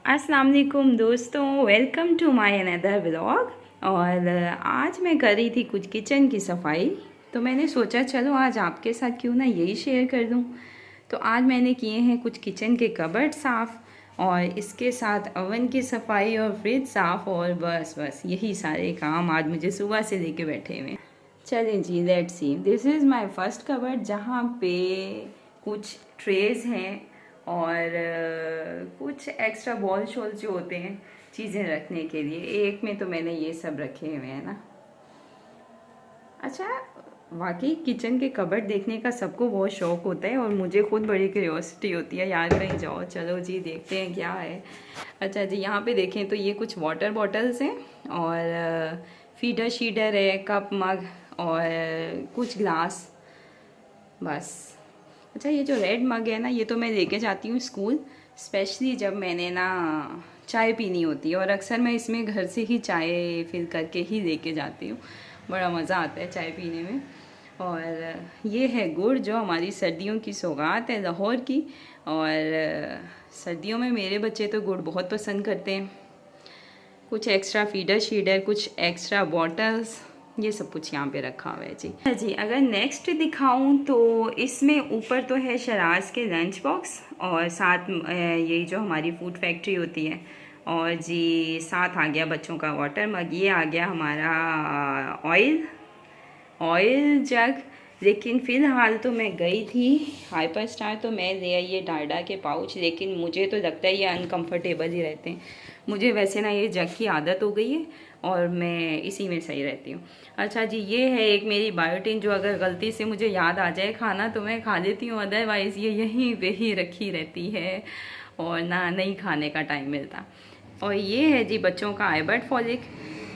अस्सलाम वालेकुम दोस्तों, welcome to my another vlog. और आज मैं कर रही थी कुछ किचन की सफाई, तो मैंने सोचा चलो आज आपके साथ क्यों ना यही शेयर कर दूं। तो आज मैंने किए हैं कुछ किचन के कबर्ड साफ़ और इसके साथ अवन की सफाई और फ्रिज साफ़, और बस यही सारे काम आज मुझे सुबह से लेके बैठे हुए हैं। चलें जी, let's see. This is my first cupboard, जहाँ पे कुछ ट्रेज़ हैं और कुछ एक्स्ट्रा बॉल शॉल जो होते हैं चीज़ें रखने के लिए। एक में तो मैंने ये सब रखे हुए हैं ना। अच्छा, वाकई किचन के कबर्ड देखने का सबको बहुत शौक होता है और मुझे खुद बड़ी क्यूरियोसिटी होती है यार, कहीं जाओ चलो जी देखते हैं क्या है। अच्छा जी, यहाँ पे देखें तो ये कुछ वाटर बॉटल्स हैं और फीडर शीडर है, कप मग और कुछ ग्लास, बस। अच्छा, ये जो रेड मग है ना, ये तो मैं लेके जाती हूँ स्कूल, स्पेशली जब मैंने ना चाय पीनी होती है, और अक्सर मैं इसमें घर से ही चाय फिल करके ही लेके जाती हूँ। बड़ा मज़ा आता है चाय पीने में। और ये है गुड़, जो हमारी सर्दियों की सौगात है लाहौर की, और सर्दियों में मेरे बच्चे तो गुड़ बहुत पसंद करते हैं। कुछ एक्स्ट्रा फीडर शीडर, कुछ एक्स्ट्रा बॉटल्स, ये सब कुछ यहाँ पे रखा हुआ है जी। जी, अगर नेक्स्ट दिखाऊं तो इसमें ऊपर तो है शराज के लंच बॉक्स, और साथ ये जो हमारी फूड फैक्ट्री होती है, और जी साथ आ गया बच्चों का वाटर मग। ये आ गया हमारा ऑयल जग। लेकिन फ़िलहाल तो मैं गई थी हाइपर स्टार, तो मैं ले आई ये डालडा के पाउच, लेकिन मुझे तो लगता है ये अनकंफर्टेबल ही रहते हैं। मुझे वैसे ना ये जग की आदत हो गई है और मैं इसी में सही रहती हूँ। अच्छा जी, ये है एक मेरी बायोटिन, जो अगर गलती से मुझे याद आ जाए खाना तो मैं खा लेती हूँ, अदरवाइज़ ये यहीं पे ही रखी रहती है और ना नहीं खाने का टाइम मिलता। और ये है जी बच्चों का आइबर्ट फॉलिक,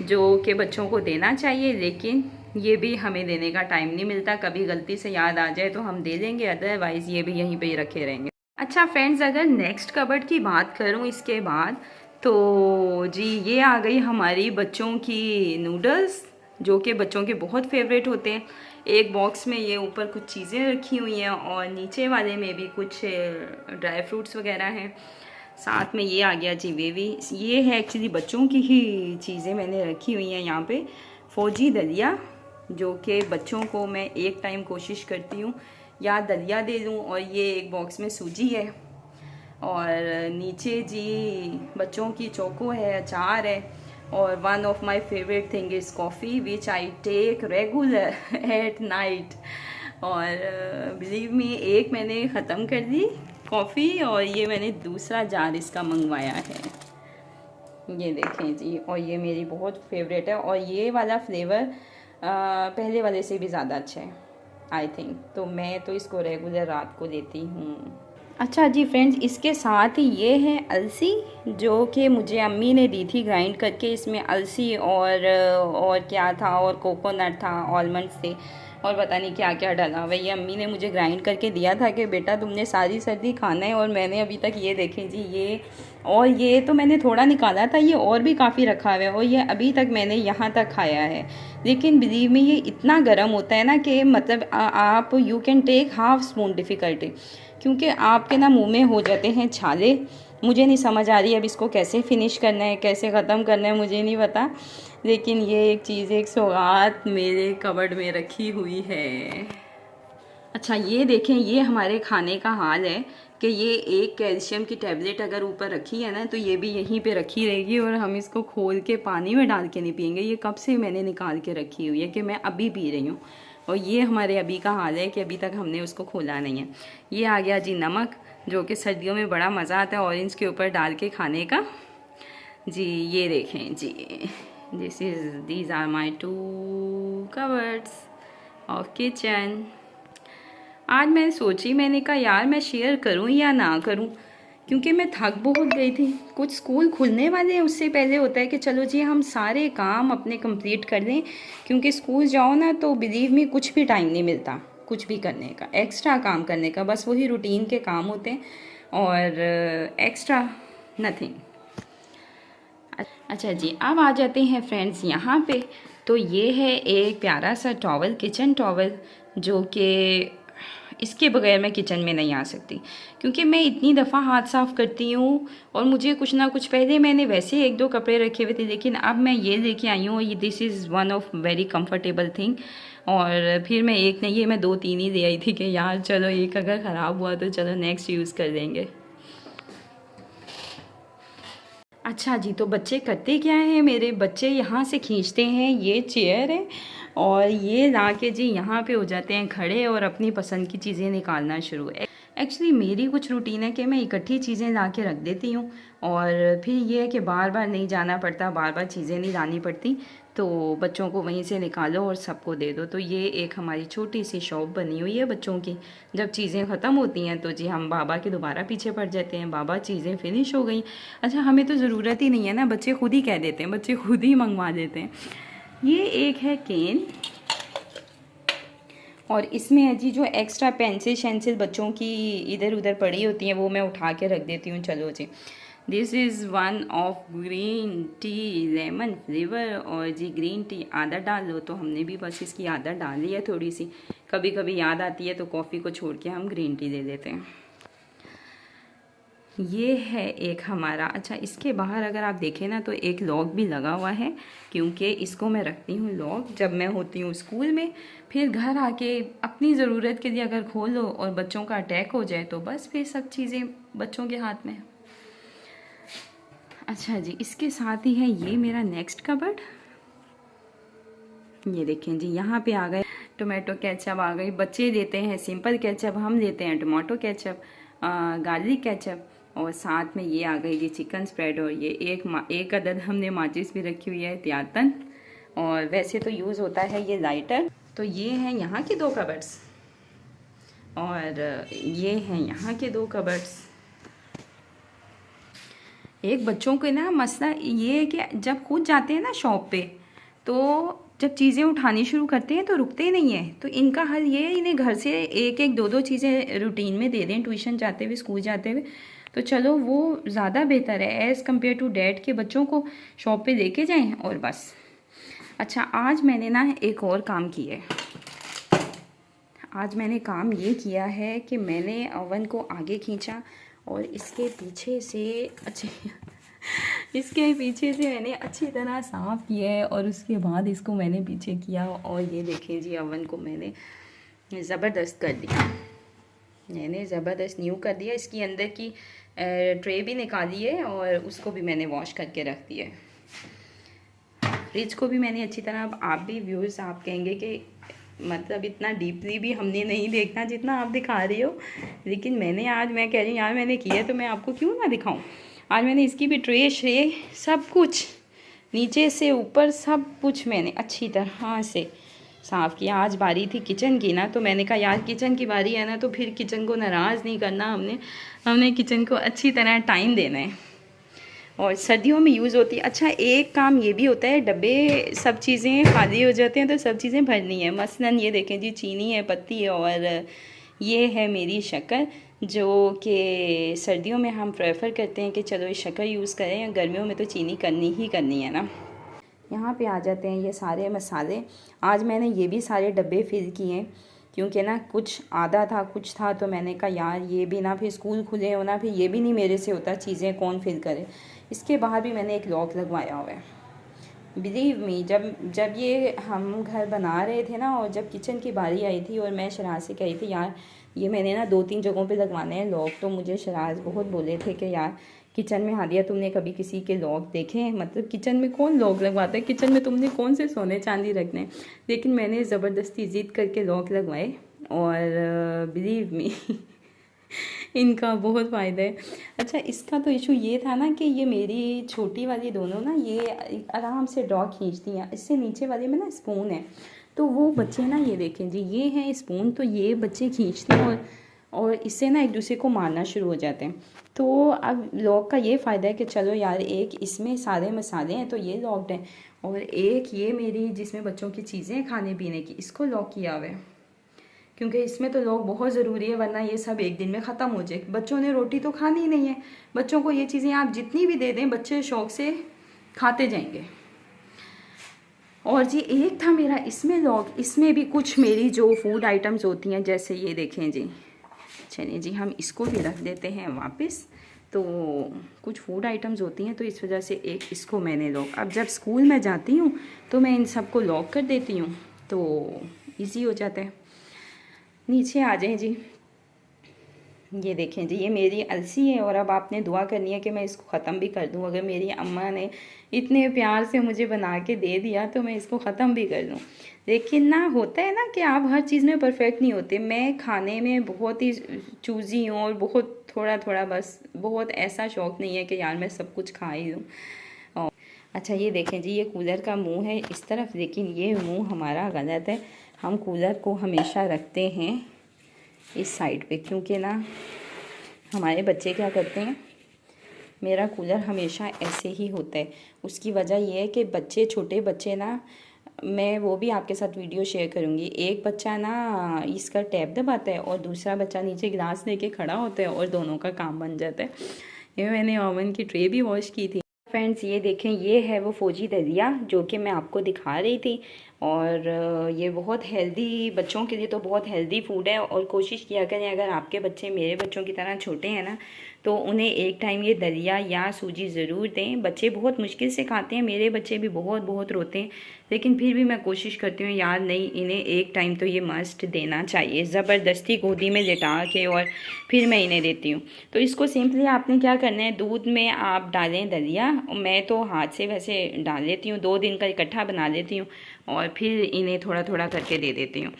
जो कि बच्चों को देना चाहिए, लेकिन ये भी हमें देने का टाइम नहीं मिलता। कभी गलती से याद आ जाए तो हम दे देंगे, अदरवाइज़ ये भी यहीं पे ही रखे रहेंगे। अच्छा फ्रेंड्स, अगर नेक्स्ट कबर्ड की बात करूँ इसके बाद, तो जी ये आ गई हमारी बच्चों की नूडल्स, जो कि बच्चों के बहुत फेवरेट होते हैं। एक बॉक्स में ये ऊपर कुछ चीज़ें रखी हुई हैं और नीचे वाले में भी कुछ ड्राई फ्रूट्स वगैरह हैं। साथ में ये आ गया जी वेवी। ये है एक्चुअली बच्चों की ही चीज़ें मैंने रखी हुई हैं यहाँ पे। फौजी दलिया, जो कि बच्चों को मैं एक टाइम कोशिश करती हूँ या दलिया दे दूँ, और ये एक बॉक्स में सूजी है, और नीचे जी बच्चों की चोको है, अचार है, और one of my favourite thing is coffee which I take regular at night. और बिलीव मी, एक मैंने ख़त्म कर दी कॉफ़ी, और ये मैंने दूसरा जार इसका मंगवाया है। ये देखें जी, और ये मेरी बहुत फेवरेट है, और ये वाला फ्लेवर पहले वाले से भी ज़्यादा अच्छा है आई थिंक, तो मैं तो इसको रेगुलर रात को लेती हूँ। अच्छा जी फ्रेंड्स, इसके साथ ही ये है अलसी, जो कि मुझे अम्मी ने दी थी ग्राइंड करके। इसमें अलसी और क्या था, और कोकोनट था, आलमंड्स थे, और पता नहीं क्या क्या डाला हुआ। ये अम्मी ने मुझे ग्राइंड करके दिया था कि बेटा तुमने सारी सर्दी खाना है, और मैंने अभी तक ये देखें जी ये, और ये तो मैंने थोड़ा निकाला था, ये और भी काफ़ी रखा हुआ है, और ये अभी तक मैंने यहाँ तक खाया है। लेकिन बिलीव में ये इतना गर्म होता है ना कि मतलब आप you can take half spoon difficulty, क्योंकि आपके ना मुंह में हो जाते हैं छाले। मुझे नहीं समझ आ रही अब इसको कैसे फिनिश करना है, कैसे ख़त्म करना है, मुझे नहीं पता। लेकिन ये एक चीज़, एक सौगात मेरे कबर्ड में रखी हुई है। अच्छा ये देखें, ये हमारे खाने का हाल है कि ये एक कैल्शियम की टैबलेट अगर ऊपर रखी है ना, तो ये भी यहीं पे रखी रहेगी, और हम इसको खोल के पानी में डाल के नहीं पियेंगे। ये कब से मैंने निकाल के रखी हुई है कि मैं अभी पी रही हूँ। और ये हमारे अभी का हाल है कि अभी तक हमने उसको खोला नहीं है। ये आ गया जी नमक, जो कि सर्दियों में बड़ा मज़ा आता है ऑरेंज के ऊपर डाल के खाने का। जी ये देखें जी, these are my 2 cupboards of kitchen. आज मैं सोची, मैंने कहा यार मैं शेयर करूं या ना करूं, क्योंकि मैं थक बहुत गई थी। कुछ स्कूल खुलने वाले हैं, उससे पहले होता है कि चलो जी हम सारे काम अपने कंप्लीट कर लें, क्योंकि स्कूल जाओ ना तो बिलीव मी कुछ भी टाइम नहीं मिलता कुछ भी करने का, एक्स्ट्रा काम करने का। बस वही रूटीन के काम होते हैं और एक्स्ट्रा नथिंग। अच्छा जी, अब आ जाते हैं फ्रेंड्स यहाँ पे। तो ये है एक प्यारा सा टॉवल, किचन टॉवल, जो कि इसके बगैर मैं किचन में नहीं आ सकती, क्योंकि मैं इतनी दफ़ा हाथ साफ़ करती हूँ और मुझे कुछ ना कुछ, पहले मैंने वैसे एक दो कपड़े रखे हुए थे, लेकिन अब मैं ये लेके आई हूँ, ये this is one of very comfortable thing. और फिर मैं एक नहीं, ये मैं 2-3 ही ले आई थी कि यार चलो एक अगर ख़राब हुआ तो चलो नेक्स्ट यूज़ कर देंगे। अच्छा जी, तो बच्चे करते क्या हैं, मेरे बच्चे यहाँ से खींचते हैं, ये चेयर है और ये ला के जी यहाँ पे हो जाते हैं खड़े और अपनी पसंद की चीज़ें निकालना शुरू। एक्चुअली मेरी कुछ रूटीन है कि मैं इकट्ठी चीज़ें ला के रख देती हूँ और फिर ये है कि बार बार नहीं जाना पड़ता, बार बार चीज़ें नहीं लानी पड़ती, तो बच्चों को वहीं से निकालो और सबको दे दो। तो ये एक हमारी छोटी सी शॉप बनी हुई है बच्चों की। जब चीज़ें ख़त्म होती हैं तो जी हम बाबा के दोबारा पीछे पड़ जाते हैं, बाबा चीज़ें फिनिश हो गई। अच्छा, हमें तो ज़रूरत ही नहीं है ना, बच्चे खुद ही कह देते हैं, बच्चे खुद ही मंगवा देते हैं। ये एक है केन और इसमें है जी जो एक्स्ट्रा पेंसिल शेंसिल बच्चों की इधर उधर पड़ी होती हैं वो मैं उठा के रख देती हूँ। चलो जी, this is one of green tea lemon flavour. और जी ग्रीन टी आदत डाल लो, तो हमने भी बस इसकी आदत डाल ली है थोड़ी सी, कभी कभी याद आती है तो कॉफ़ी को छोड़ के हम ग्रीन टी ले लेते हैं। ये है एक हमारा, अच्छा इसके बाहर अगर आप देखें ना तो एक लॉक भी लगा हुआ है, क्योंकि इसको मैं रखती हूँ लॉक जब मैं होती हूँ स्कूल में, फिर घर आके अपनी ज़रूरत के लिए अगर खोलो और बच्चों का अटैक हो जाए तो बस फिर सब चीज़ें बच्चों के हाथ में। अच्छा जी, इसके साथ ही है ये मेरा नेक्स्ट कबर्ड। ये देखें जी, यहाँ पे आ गए टोमेटो केचप आ गई, बच्चे देते हैं सिंपल केचप, हम देते हैं टोमेटो केचप, गार्लिक केचप, और साथ में ये आ गई जी चिकन स्प्रेड। और ये एक अदद हमने माचिस भी रखी हुई है एहतियातन, और वैसे तो यूज़ होता है ये लाइटर। तो ये हैं यहाँ के 2 कबर्ड्स और ये हैं यहाँ के 2 कबर्ड्स। एक बच्चों के ना मसला ये है कि जब खुद जाते हैं ना शॉप पे, तो जब चीज़ें उठानी शुरू करते हैं तो रुकते नहीं हैं। तो इनका हल ये है, इन्हें घर से एक एक 2-2 चीज़ें रूटीन में दे दें, ट्यूशन जाते हुए स्कूल जाते हुए, तो चलो वो ज़्यादा बेहतर है एज़ कम्पेयर टू डैड के बच्चों को शॉप पे लेके जाएं और बस। अच्छा, आज मैंने ना एक और काम किया है। आज मैंने काम ये किया है कि मैंने ओवन को आगे खींचा और इसके पीछे से इसके पीछे से मैंने अच्छी तरह साफ़ किया है और उसके बाद इसको मैंने पीछे किया और ये देखें जी ओवन को मैंने ज़बरदस्त कर दिया, मैंने ज़बरदस्त न्यू कर दिया। इसकी अंदर की ट्रे भी निकाली है और उसको भी मैंने वॉश करके रख दिया है। फ्रिज को भी मैंने अच्छी तरह, अब आप भी व्यूअर्स आप कहेंगे कि मतलब इतना डीपली भी हमने नहीं देखना जितना आप दिखा रही हो, लेकिन मैंने आज, मैं कह रही हूँ यार मैंने किया तो मैं आपको क्यों ना दिखाऊं। आज मैंने इसकी भी ट्रे श्रे सब कुछ नीचे से ऊपर सब कुछ मैंने अच्छी तरह से साफ़ किया। आज बारी थी किचन की ना, तो मैंने कहा यार किचन की बारी है ना तो फिर किचन को नाराज़ नहीं करना, हमने किचन को अच्छी तरह टाइम देना है और सर्दियों में यूज़ होती है। अच्छा, एक काम ये भी होता है, डब्बे सब चीज़ें खाली हो जाते हैं तो सब चीज़ें भरनी है। मसलन ये देखें जी, चीनी है, पत्ती है और ये है मेरी शक्कर, जो कि सर्दियों में हम प्रेफर करते हैं कि चलो ये शक्कर यूज़ करें, गर्मियों में तो चीनी करनी ही करनी है ना। यहाँ पे आ जाते हैं ये सारे मसाले। आज मैंने ये भी सारे डब्बे फिल किए हैं, क्योंकि ना कुछ आधा था कुछ था, तो मैंने कहा यार ये भी ना फिर स्कूल खुले हो ना, फिर ये भी नहीं मेरे से होता, चीज़ें कौन फिल करे। इसके बाहर भी मैंने एक लॉक लगवाया हुआ है। बिलीव मी, जब ये हम घर बना रहे थे ना और जब किचन की बारी आई थी और मैं शराज से कही थी यार ये मैंने ना 2-3 जगहों पे लगवाने हैं लॉक, तो मुझे शराज बहुत बोले थे कि यार किचन में हादिया तुमने कभी किसी के लॉक देखे हैं, मतलब किचन में कौन लॉक लगवाता है, किचन में तुमने कौन से सोने चांदी रखने। लेकिन मैंने ज़बरदस्ती ज़िद करके लॉक लगवाए और बिलीव मी इनका बहुत फ़ायदा है। अच्छा, इसका तो इशू ये था ना कि ये मेरी छोटी वाली दोनों ना ये आराम से ड्रॉ खींचती हैं, इससे नीचे वाले में ना स्पून है, तो वो बच्चे ना ये देखें जी ये हैं स्पून, तो ये बच्चे खींचते हैं और इससे ना एक दूसरे को मारना शुरू हो जाते हैं। तो अब लॉक का ये फ़ायदा है कि चलो यार एक इसमें सारे मसाले हैं तो ये लॉक्ड है, और एक ये मेरी जिसमें बच्चों की चीज़ें खाने पीने की, इसको लॉक किया हुआ है, क्योंकि इसमें तो लॉक बहुत ज़रूरी है, वरना ये सब एक दिन में ख़त्म हो जाए। बच्चों ने रोटी तो खानी ही नहीं है, बच्चों को ये चीज़ें आप जितनी भी दे दें बच्चे शौक़ से खाते जाएंगे। और जी एक था मेरा इसमें लॉग, इसमें भी कुछ मेरी जो फूड आइटम्स होती हैं, जैसे ये देखें जी। चलिए जी हम इसको भी रख देते हैं वापस। तो कुछ फूड आइटम्स होती हैं तो इस वजह से एक इसको मैंने लॉक, अब जब स्कूल में जाती हूँ तो मैं इन सबको लॉक कर देती हूँ तो इजी हो जाता है। नीचे आ जाएं जी। ये देखें जी, ये मेरी अलसी है और अब आपने दुआ करनी है कि मैं इसको ख़त्म भी कर दूँ। अगर मेरी अम्मा ने इतने प्यार से मुझे बना के दे दिया तो मैं इसको ख़त्म भी कर दूँ। लेकिन ना होता है ना कि आप हर चीज़ में परफेक्ट नहीं होते। मैं खाने में बहुत ही चूज़ी हूँ और बहुत थोड़ा थोड़ा, बस बहुत ऐसा शौक़ नहीं है कि यार मैं सब कुछ खा ही दूँ। और अच्छा ये देखें जी, ये कूलर का मुँह है इस तरफ, लेकिन ये मुँह हमारा गलत है। हम कूलर को हमेशा रखते हैं इस साइड पे, क्योंकि ना हमारे बच्चे क्या करते हैं, मेरा कूलर हमेशा ऐसे ही होता है। उसकी वजह यह है कि बच्चे, छोटे बच्चे ना, मैं वो भी आपके साथ वीडियो शेयर करूँगी। एक बच्चा ना इसका टैब दबाता है और दूसरा बच्चा नीचे गिलास लेके खड़ा होता है और दोनों का काम बन जाता है। ये मैंने ओवन की ट्रे भी वॉश की थी। फ्रेंड्स ये देखें, ये है वो फौजी दलिया जो कि मैं आपको दिखा रही थी। और ये बहुत हेल्दी, बच्चों के लिए तो बहुत हेल्दी फूड है। और कोशिश किया करें, अगर आपके बच्चे मेरे बच्चों की तरह छोटे हैं ना, तो उन्हें एक टाइम ये दलिया या सूजी ज़रूर दें। बच्चे बहुत मुश्किल से खाते हैं, मेरे बच्चे भी बहुत बहुत रोते हैं, लेकिन फिर भी मैं कोशिश करती हूँ यार नहीं, इन्हें एक टाइम तो ये मस्ट देना चाहिए। ज़बरदस्ती गोदी में लिटा के और फिर मैं इन्हें देती हूँ। तो इसको सिंपली आपने क्या करना है, दूध में आप डालें दलिया। मैं तो हाथ से वैसे डाल लेती हूँ, 2 दिन का इकट्ठा बना लेती हूँ और फिर इन्हें थोड़ा थोड़ा करके दे देती हूँ।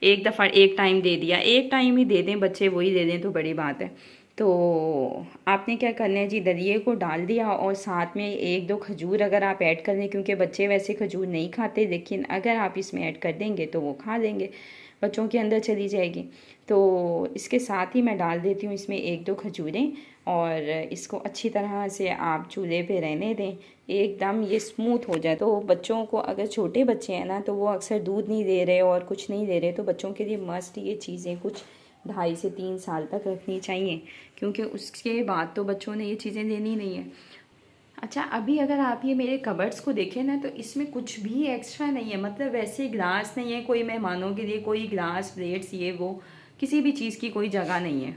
एक दफ़ा एक टाइम दे दिया, एक टाइम ही दे दें बच्चे, वही दे दें तो बड़ी बात है। तो आपने क्या करना है जी, दलिए को डाल दिया और साथ में 1-2 खजूर अगर आप ऐड कर लें, क्योंकि बच्चे वैसे खजूर नहीं खाते, लेकिन अगर आप इसमें ऐड कर देंगे तो वो खा लेंगे, बच्चों के अंदर चली जाएगी। तो इसके साथ ही मैं डाल देती हूँ इसमें 1-2 खजूरें और इसको अच्छी तरह से आप चूल्हे पे रहने दें, एकदम ये स्मूथ हो जाए। तो बच्चों को, अगर छोटे बच्चे हैं ना, तो वो अक्सर दूध नहीं दे रहे और कुछ नहीं दे रहे, तो बच्चों के लिए मस्ट ये चीज़ें कुछ 2.5 से 3 साल तक रखनी चाहिए, क्योंकि उसके बाद तो बच्चों ने ये चीज़ें लेनी नहीं है। अच्छा अभी अगर आप ये मेरे कबर्ड्स को देखें ना, तो इसमें कुछ भी एक्स्ट्रा नहीं है। मतलब वैसे ग्लास नहीं है, कोई मेहमानों के लिए कोई ग्लास प्लेट्स ये वो किसी भी चीज़ की कोई जगह नहीं है,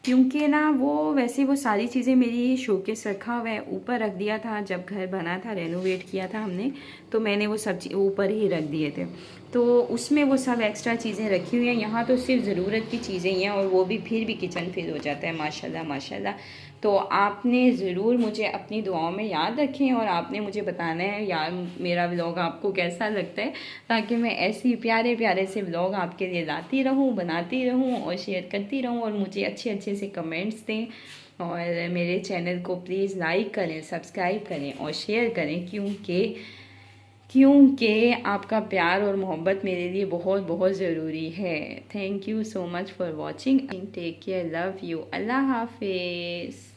क्योंकि ना वो वैसे वो सारी चीज़ें मेरी शोकेस रखा हुआ है, ऊपर रख दिया था जब घर बना था, रेनोवेट किया था हमने, तो मैंने वो सब ऊपर ही रख दिए थे। तो उसमें वो सब एक्स्ट्रा चीज़ें रखी हुई हैं। यहाँ तो सिर्फ ज़रूरत की चीज़ें ही हैं और वो भी फिर भी किचन फिल हो जाता है माशाल्लाह माशाल्लाह। तो आपने ज़रूर मुझे अपनी दुआओं में याद रखें और आपने मुझे बताना है यार मेरा व्लॉग आपको कैसा लगता है, ताकि मैं ऐसी प्यारे प्यारे से व्लॉग आपके लिए लाती रहूं, बनाती रहूं और शेयर करती रहूं। और मुझे अच्छे अच्छे से कमेंट्स दें और मेरे चैनल को प्लीज़ लाइक करें, सब्सक्राइब करें और शेयर करें, क्योंकि आपका प्यार और मोहब्बत मेरे लिए बहुत बहुत ज़रूरी है। Thank you so much for watching, take care, love you, अल्लाह हाफिज़।